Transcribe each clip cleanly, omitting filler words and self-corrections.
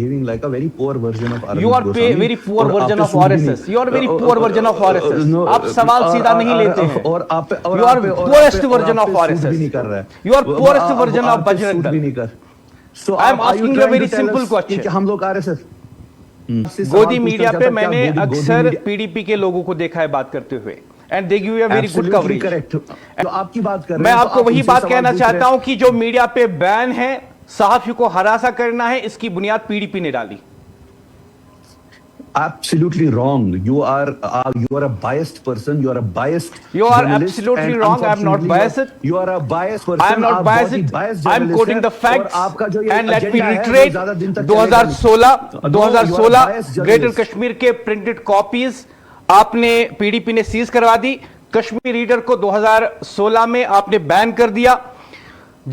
behaving like a very poor version of Arvind You are Goswami. very poor और version आप of पे सूद भी RSS. You are very poor version of RSS. no, आप सवाल सीधा नहीं लेते हैं. और आप You are poorest version of सूद भी RSS. नहीं कर रहा है. You are poorest version of आप पे Bajrang सूद Dal. भी नहीं कर. So I am are you asking you a trying very to tell simple us question. कि हम लोग RSS गोदी मीडिया पे मैंने अक्सर पीडीपी के लोगों को देखा है बात करते हुए. And they give you a very good coverage. Correct. तो आपकी बात कर रहे हैं. मैं आपको वही बात कहना चाहता हूं कि जो मीडिया पे बैन है, सहाफियों को हरासा करना है, इसकी बुनियाद पीडीपी ने डाली. Absolutely wrong. You are a biased person. You are a biased. You are journalist, absolutely and wrong. I am not biased. You are a biased person. I am not biased. I am quoting the facts. And let me reiterate. 2016 greater Kashmir के printed copies आपने PDP ने seize करवा दी. Kashmir reader को 2016 में आपने ban कर दिया.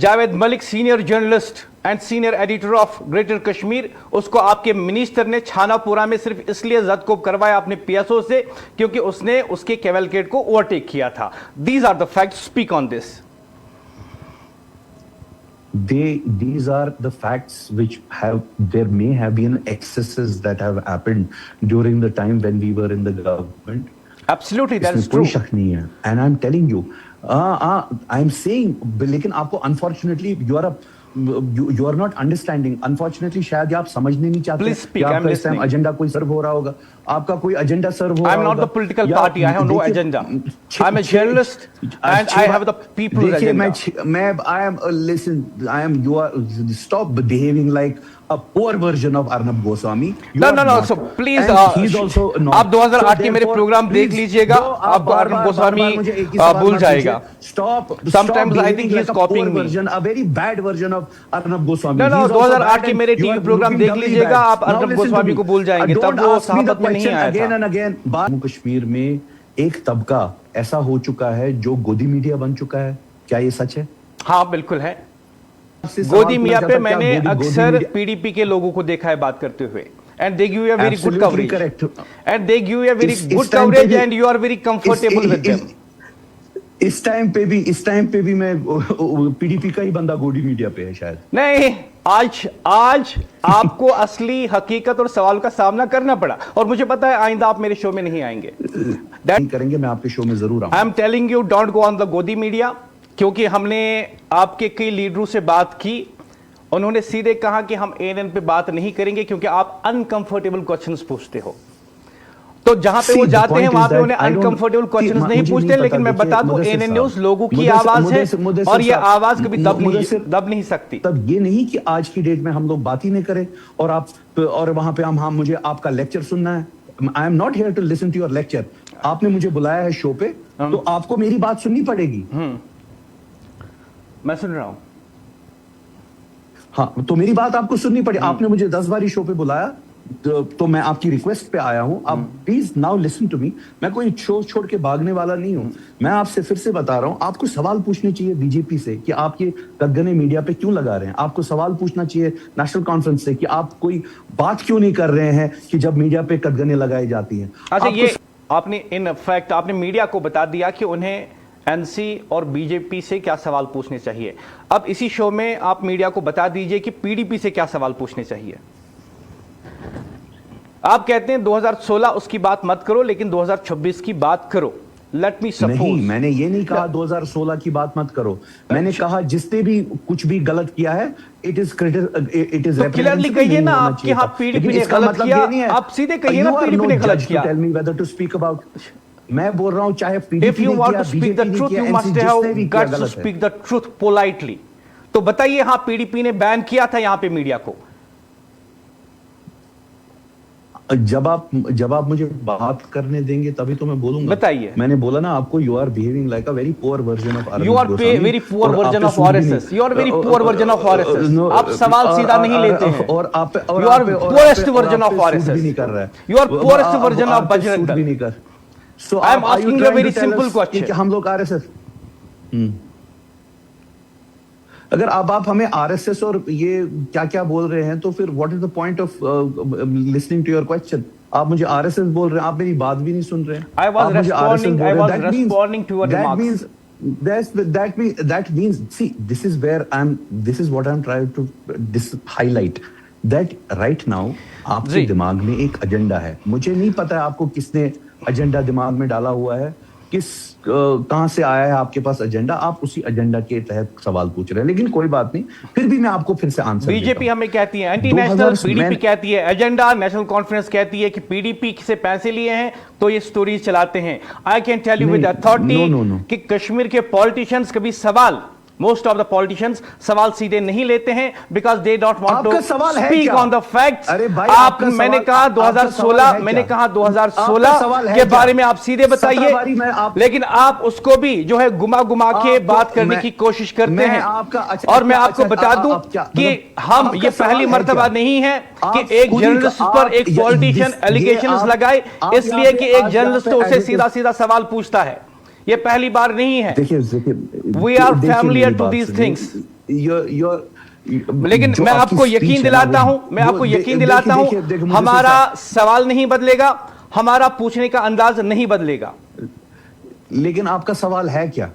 Javed Malik senior journalist and senior editor of greater Kashmir, उसको आपके मिनिस्टर ने छानापुरा में सिर्फ इसलिए जदकोब करवाया अपने पीएसओ से क्योंकि उसने उसके कैवलकेड को ओवरटेक किया था. These are the facts. Speak on this. These are the facts which there may have been excesses that have happened during the time when we were in the government. Absolutely, that is कोई true. शक नहीं है. And I'm telling you, I'm saying, लेकिन आपको unfortunately you are not understanding. Unfortunately शायद आप समझने नहीं चाहते. Please speak. कि I'm आपका इस टाइम listening. एजेंडा कोई सर्व हो रहा होगा. आपका कोई एजेंडा सर्व हो रहा I'm होगा. not the political party. I have no agenda. I'm a journalist and I have the people's agenda. You are stop behaving like a poor version of Arnab Goswami. No. So please, he's also not. आप 2008 के मेरे therefore, programme देख please, लीजिएगा. आपको अर्नब गोस्वामी भूल जाएगा. Sometimes I think he is copying me. A very bad version of Arnab Goswami. No, 2008 के मेरे टीवी प्रोग्राम देख लीजिएगा. आप अर्नब गोस्वामी को भूल जाएंगे. तब वो सहाफत में नहीं आया था. Again and again, Jammu Kashmir में एक तबका ऐसा हो चुका है जो गोदी मीडिया बन चुका है. क्या ये सच है? हाँ, बिल्कुल है. गोदी मीडिया पे मैंने अक्सर पीडीपी के लोगों को देखा है बात करते हुए. And they give you a very good coverage. And they give you a very good coverage and you are very comfortable with them. इस टाइम पे भी मैं पीडीपी का ही बंदा गोदी मीडिया पे है शायद. नहीं, आज आपको असली हकीकत और सवाल का सामना करना पड़ा. और मुझे पता है आइंदा आप मेरे शो में नहीं आएंगे. करेंगे, मैं आपके शो में जरूर आऊंगा. I am telling you, don't go on the गोदी मीडिया. क्योंकि हमने आपके कई लीडरों से बात की. उन्होंने सीधे कहा कि हम एएनएन पे बात नहीं करेंगे क्योंकि आप अनकंफर्टेबल क्वेश्चंस पूछते हो. तो जहां पे वो जाते हैं वहां पे उन्हें अनकंफर्टेबल क्वेश्चंस नहीं पूछते. लेकिन मैं बता दूं, एएनएन न्यूज़ लोगों की आवाज है और ये आवाज कभी दब नहीं सकती. तब ये नहीं कि आज की डेट में हम लोग बात ही नहीं करें और वहां पे मुझे आपका लेक्चर सुनना है. I am not here to listen to your lecture. आपने मुझे बुलाया है शो पे, तो आपको मेरी बात सुननी पड़ेगी. मैं सुन रहा हूं. हाँ, तो मेरी बात आपको सुननी पड़े. आपने मुझे 10 बार शो पे बुलाया, तो मैं आपकी रिक्वेस्ट पे आया हूं. आप please now listen to me. मैं कोई शो छोड़ के भागने वाला नहीं हूं. मैं आपसे फिर से बता रहा हूं, आपको सवाल पूछने चाहिए बीजेपी से कि आप ये कदगने मीडिया पे क्यों लगा रहे हैं. आपको सवाल पूछना चाहिए नेशनल कॉन्फ्रेंस से कि आप कोई बात क्यों नहीं कर रहे हैं कि जब मीडिया पे कदगने लगाई जाती है. अच्छा, ये आपने इन फैक्ट आपने मीडिया को बता दिया कि उन्हें एनसी और बीजेपी से क्या सवाल पूछने चाहिए. अब इसी शो में आप मीडिया को बता दीजिए कि पीडीपी से क्या सवाल पूछने चाहिए. आप कहते हैं 2016 उसकी बात मत करो, लेकिन 2026 की बात करो. Let me suppose. नहीं, मैंने ये नहीं कहा 2016 की बात मत करो. मैंने कहा जिसने भी कुछ भी गलत किया है, इट इज क्लियरली कहिए ना आप कि हाँ पीडीपी ने गलत किया. आप सीधे कहिए ना पीडीपी ने गलत किया. Tell me whether to speak about. मैं बोल रहा हूं चाहे PDP if you want to speak the truth you must have guts to speak the truth politely. तो बताइए, हाँ पीडीपी ने बैन किया था यहां पे मीडिया को. जब आप मुझे बात करने देंगे तभी तो मैं बोलूंगा. बताइए. मैंने बोला ना आपको, you are behaving like a very poor version of you are very poor version of RSS. You are very poor version of RSS. आप सवाल सीधा नहीं लेते हैं. और आप you are poorest version of RSS. नहीं कर रहा है. You are poorest version of Bajrang Dal. नहीं कर. So I am asking you a very simple question. हम लोग आरएसएस. अगर आप हमें आरएसएस और ये क्या बोल रहे हैं, तो फिर what is the point of listening to your question. आप मुझे आरएसएस बोल रहे हैं, आप मेरी बात भी नहीं सुन रहे हैं. I was responding to your remarks. That means see, this is what I'm trying to highlight. That right now आपके जी। दिमाग में एक एजेंडा है। मुझे नहीं पता है आपको किसने एजेंडा दिमाग में डाला हुआ है, कहां से आया है आपके पास एजेंडा, आप उसी एजेंडा के तहत सवाल पूछ रहे हैं। लेकिन कोई बात नहीं, फिर भी मैं आपको फिर से आंसर बीजेपी हमें कहती है एंटी 2000 नेशनल, पीडीपी मैं- कहती है एजेंडा, नेशनल कॉन्फ्रेंस कहती है कि पीडीपी से पैसे लिए हैं तो ये स्टोरीज चलाते हैं। I can tell you with नहीं, अथॉरिटी no. कि कश्मीर के पॉलिटिशियंस कभी सवाल, मोस्ट ऑफ द पॉलिटिशियंस सवाल सीधे नहीं लेते हैं because they don't want to आपका सवाल है स्पीक क्या? On the facts. अरे भाई, आप आपका मैंने सवाल- कहा आपका सवाल 2016, है मैंने क्या? कहा आपका 2016 सवाल है के क्या? बारे में आप सीधे 17 बारी बताइए, मैं आप- लेकिन आप उसको भी जो है घुमा घुमा के आपको- बात करने मैं- की कोशिश करते मैं हैं। आपका- अच्छा, और मैं आपको अच्छा, बता दूं आप क्या- कि मतलब हम आपका ये सवाल पहली है मर्तबा क्या? नहीं है आप कि एक खुद ही जर्नलिस्ट आप- पर एक ये- पॉलिटिशियन ये एलिगेशंस आप- लगाए, आप इसलिए यहाँ कि पे- एक आप जर्नलिस्ट यहाँ पे उसे advocate- सीधा सीधा सवाल पूछता है। ये पहली बार नहीं है। देखिए We are देखिए familiar मेरी to बात these सुनिए। things. लेकिन मैं आपको यकीन दिलाता हूं, मैं आपको यकीन दिलाता हूं, हमारा सवाल नहीं बदलेगा, हमारा पूछने का अंदाज नहीं बदलेगा। लेकिन आपका सवाल है क्या?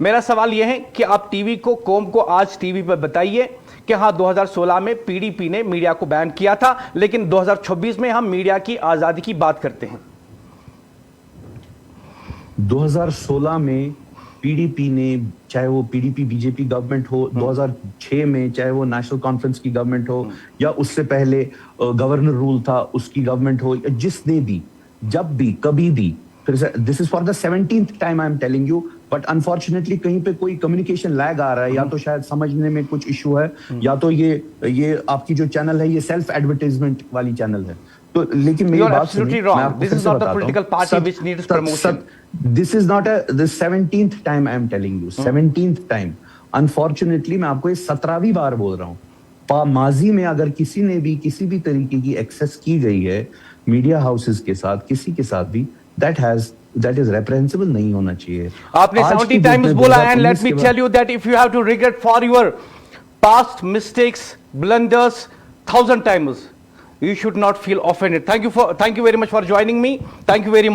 मेरा सवाल यह है कि आप टीवी को, कौम को आज टीवी पर बताइए कि हाँ 2016 में पीडीपी ने मीडिया को बैन किया था, लेकिन 2026 में हम मीडिया की आजादी की बात करते हैं। 2016 में पीडीपी ने, चाहे वो पीडीपी बीजेपी गवर्नमेंट हो, 2006 में चाहे वो नेशनल कॉन्फ्रेंस की गवर्नमेंट हो या उससे पहले गवर्नर रूल था उसकी गवर्नमेंट हो, या जिसने भी, जब भी, कभी भी, फिर से this is for the 17th time I am telling you, but unfortunately कहीं पे कोई कम्युनिकेशन लैग आ रहा है, या तो शायद समझने में कुछ इशू है, या तो ये आपकी जो चैनल है ये सेल्फ एडवर्टाइजमेंट वाली चैनल है। तो लेकिन मेरी You are बात absolutely सुनिए, wrong. मैं आपको This फिर is से not the बताता हूं। political party which needs promotion. This is not the 17th time I am telling you. 17th time. Unfortunately, मैं आपको ये 17वीं बार बोल रहा हूँ। माजी में अगर किसी ने भी किसी भी तरीके की एक्सेस की गई है मीडिया हाउसेस के साथ, किसी के साथ भी, that is reprehensible नहीं होना चाहिए। आपने आज 70 की टाइम्स डेट में बोला, एंड 2019 लेट मी के tell you that if you have to regret for your past mistakes, blunders 1000 times, you should not feel offended. Thank you very much for joining me. Thank you very much.